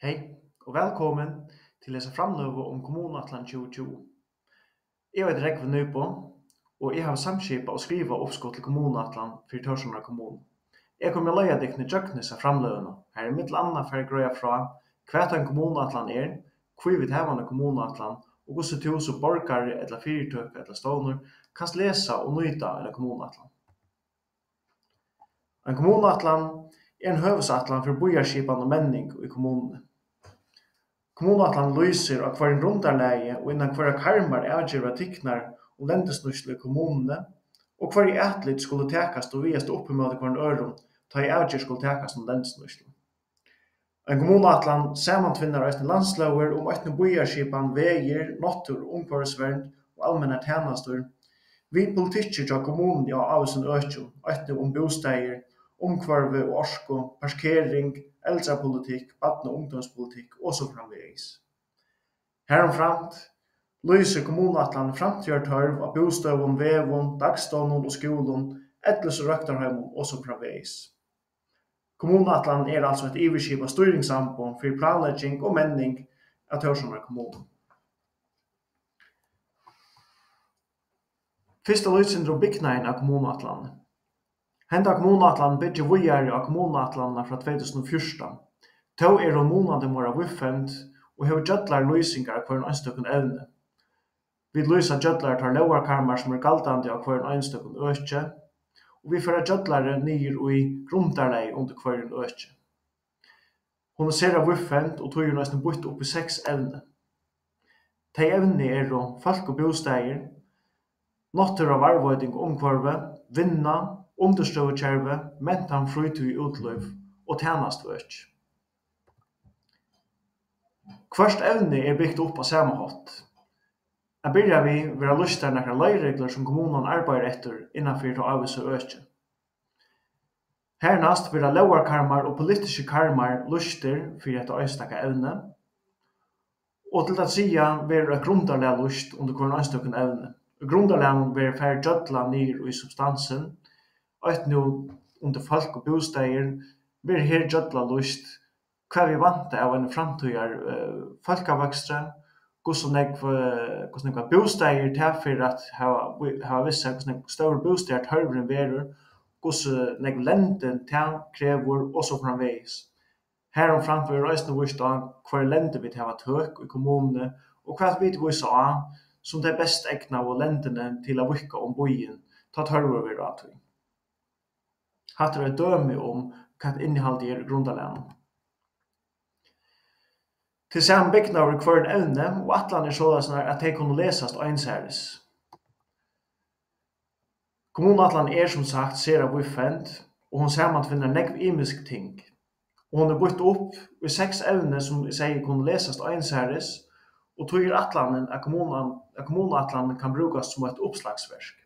Hej och välkommen till dessa framlöv om kommunatlan 2020. Jag heter Rekve Nybo och jag har samskipa och skriva uppskott till kommunatlan för Torshamra kommun. Jag kommer att leia dig till Jöknesa framlövna. Här är mitt annat för att gröja från kvart en kommunatlan hur vi har en kommunatlan och hur så till så borgare eller fyrtök eller stånor kan läsa och nyta en kommunatlan. En kommunatlan är en hövsatlan för bojarskipan och männing i kommunen. Kommunatlan lyser av hver grundarleie og innan hver karmar avgjøra tikknar og lendesnusle i kommunene, og hver i atlit skulle tekast og viast opp med hver øron, ta i avgjør skulle tekast om lendesnusle. En kommunatlan samantvinnar eisne landslauer om eisne bojarskipan, veier, natur, omkvarsvernd og allmennar tjenastur. Vi politikir av kommunen av sin økjum, eisne om bosteier, omkvarve og orsko, parkering, eldrapolitikk, barn- og ungdomspolitikk og så framvegis. Heromframt lyser kommunatlan framtidstørv av bostøvun, vevun, dagstånun og skolun, etlis og røktarheimum og så framvegis. Kommunatlan er altså et iverskip av styringsampo for planlegging og menning av Torshamra kommunen. Fyrsta lysindur om byggnaden av kommunatlan. Henda kommunatlan byggjer vujare av kommunatlanna fra 2014. Tå er hon månaden våra vuffend og hever gjødlar lysingar av hver einstøkken evne. Vi lysa gjødlar tar lovarkarmar som er galtande av hver einstøkken økje, og vi fører gjødlare nyr og i grundarlei under hver økje. Hon ser av vuffend og tog jo nesten bytt opp i 6 evne. De evne er folk og bosteier, natur av arbeiding og omkvarve, vinna, understøvekjerve, mentan frytid utløv og tjenastvøk. Hvert evne er byggt opp av samme hatt. Jeg byrjar vi være lyster nekra leiregler som kommunen arbeider etter innanfor til avvis og økje. Hernast vil lovarkarmar og politiske karmar lyster for et øystakka evne, og til at sida vil et grundarlega lyst under hver øystakken evne. Grundarlegan vil færre gjødla nyr i substansen, og nu under folk og bosteier vil her gjødla lyst hva vi vant av en framtøyar folkevakstre, hvordan bosteier til at ha visse hvordan større bosteier tørveren verur, hvordan lenden til krever og så framvegis. Herom framfor reisende vist av hver lende vi har tøk i kommunene, og hva vi viser av som det best egna av lendene til å virke om bojen, ta tørver vi ratøy. Hatt er et døme om hva innehalt er i grundarlegan. Til samme byggna over hver evne, og atlan er sånn at de kunne lesast og einsæres. Kommunatlan er som sagt ser av vuffend, og hun samantfinner negv imisk ting. Og hun er bytt opp i 6 evne som sier kunne lesast og einsæres, og tog atlanen at kommunatlanen kan brukast som et oppslagsverk.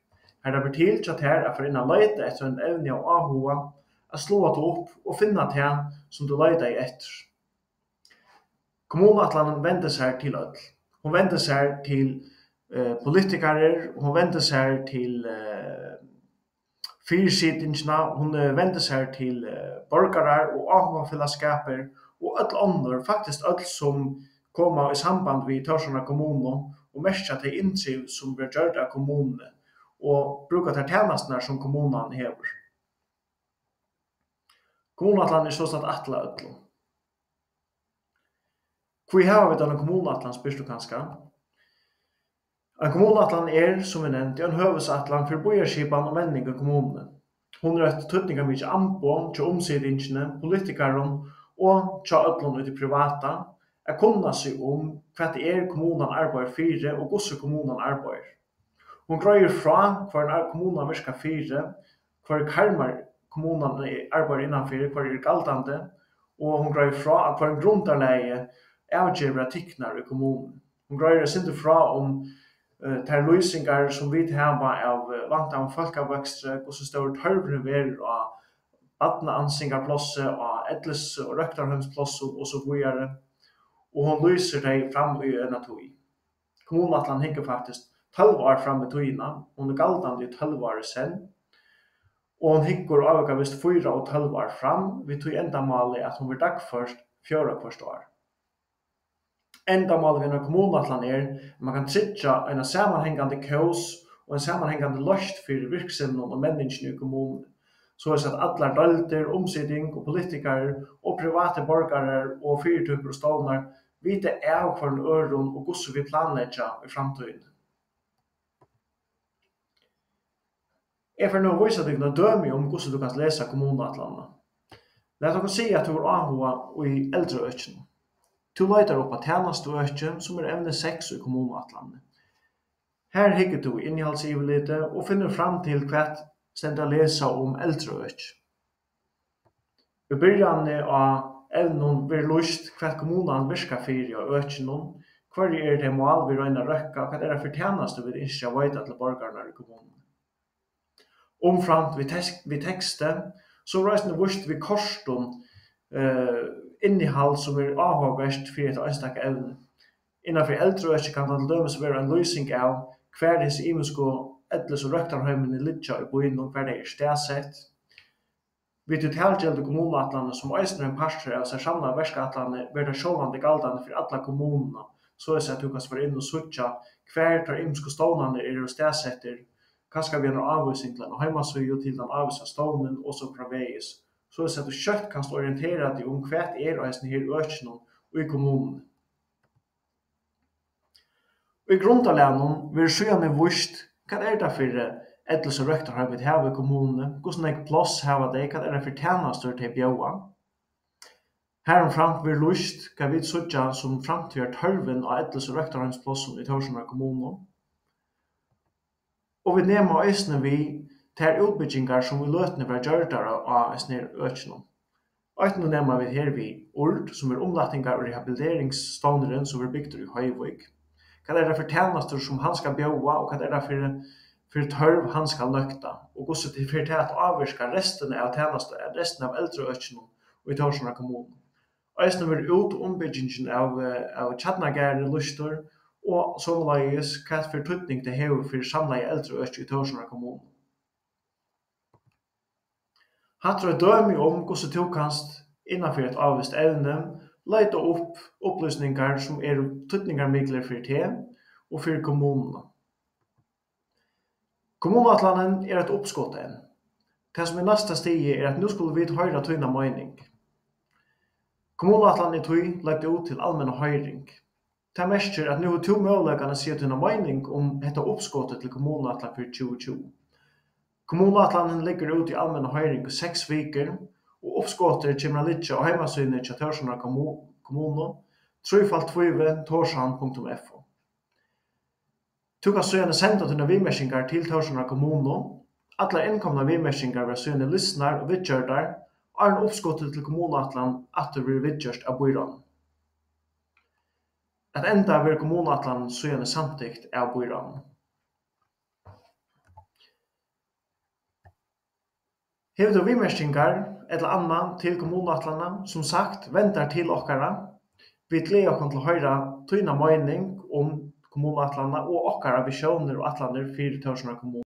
Her det blir til at her er for inn å leite etter en evne og avhova, å slå det opp og finne det som du leiter etter. Kommunatlanen vender seg til ødel. Hun vender seg til politikere, hun vender seg til fyrsitingene, hun vender seg til borgere og avhåfellesskaper, og ødel andre, faktisk ødel som kommer i samband med Torshamra kommune, og mest at det innsiv som blir gjort av kommunene, og bruker til tjenestene som kommunen hever. Kommunatlan er sånn at atle ødel. Hvor har vi denne kommunatlan, spyrs du kanskje? En kommunatlan er, som vi nevnte, en høvesatlan for bojarskipan og menning i kommunene. Hun er et tøtninga mykje ambo til omsidingene, politikeren og til ødlån ut i privata, er kunna seg om hva det er kommunen arbeider fire og hvordan kommunen arbeider. Hun greier fra hver kommunen virker fire, hver karmar kommunen arbeider innanfyr, hver er galtande, og hun greier fra at hver grundarleie avgjører tikknar i kommunen. Hun greier sindi fra om ter løysingar som vi har av vant av folkevakstre, hvordan står tørveren ver av badneansingarplåse, av edles- og røktarhømsplåse og så videre. Og hun lyser deg fram i en tog. Kommunatlan hikker faktisk 12 år fram i togina, hun er galtande i 12 år sen, og hun hikker avvika vist 4 og 12 år fram, vi tog enda malig at hun vil dagførst 4 hvert år. Endamålet med en kommunatlan man kan tryggja en sammanhängande kos og en sammanhängande løst for virksomheten og menneskene i kommunen. Så at alla dölder, omsidning og politikere og private borgare og fyrtøkker og stålnar vite av hver en øron og hvordan vi planlegger i framtiden. Jeg får nå vise deg noe døme om hvordan du kan lese kommunatlanene. Låt oss si at du har avhått i eldreøkene. Du leiter opp av tjenesteøkene som evne 6 i kommunatlanene. Her hikker du innholdsivelite og finner fram til hva stender lesa om eldreøk. I byrjane av evnen vil lyst hva kommunen virker for av økene, hva det mål vi røyner røkka, hva det for tjeneste vi ikke veida til borgerne i kommunen. Omframt vi teksten, så reisende vurst vi korsten innehåll som avhåverst for et ønstak evne. Innanfor eldreøk kan det til dømes være en løsning av hver disse imensko edles og røktarhøymene lidja i byen og hver det stedsett. Vi totalgjelde kommunatlane som eisner en parster av seg samla verskatlane verda sjåvande galdande for alla kommunerna, så at du kan svara inn og suttja hver tar imensko stånande og stedsetter, kanskje vi har en avvisning til en heimasøy til den avvisa stånden og så fravegis, så at du kjøtt kan orientera deg om hva og hesten her økene og i kommunen. Og i grundalænen vil sjøene vurst hva det for edles og røkter har vi her i kommunene, hvordan jeg plass har det, hva det for tjenester til bjøa. Heromframt vil lyst hva vi søtja som framtøyer tørven av edles og røkter hans plassen i Torsjøna kommune. Og vi nemmer øysene vi til utbyggingar som vi løtene var gjørdere av snir økene. Øytene nemmer vi her vi ord, som omlattingar og rehabiliteringsstånderen som bygd i Høyvøk. Hva det for tjenester som han skal bjøa, og hva det for tørv han skal nøkta, og hvordan det for til at avvirka resten av tjenester, resten av eldreøkene og i Torsjøna kommune. Øysene vil ut ombyggingen av Tjadnagære lustor, og sånleis hva for tøtning det hever for samleie eldreøk i Torsjøna kommune. Hatt er dømi om hvordan du kanst innanfor et avvist evne leita opp opplysningar som tøtningar mikler for te og for kommunene. Kommunatlanen et oppskott enn. Det som neste stige at nå skulle vi høyre tøyna mening. Kommunatlanen i tøy lagt ut til allmenn høyring. Det merker at nå er to mulighetene sier tøyna mening om dette oppskottet til kommunatlanen for 2020. Kommunatlanen ligger ut i allmenn høyring 6 veker, og oppskottet kommer litt av heimasynet til Torsjøna kommune, 3x2torsan.fo. Du kan søgjene senda dine vimerkingar til Torsjøna kommune. Alle innkomna vimerkingar vil søgjene listnar og vidgjørdar, og en oppskottet til kommunatlan at det blir vidgjørst av byrån. At enda vil kommunatlan søgjene samtikt av byrån. Hever du vimerkingar eller annan til kommunatlana, som sagt, ventar til okkara. Vi gleder oss til å høre tøyna mening om kommunatlana og okkara visjoner og atlaner for Torsjøna kommune.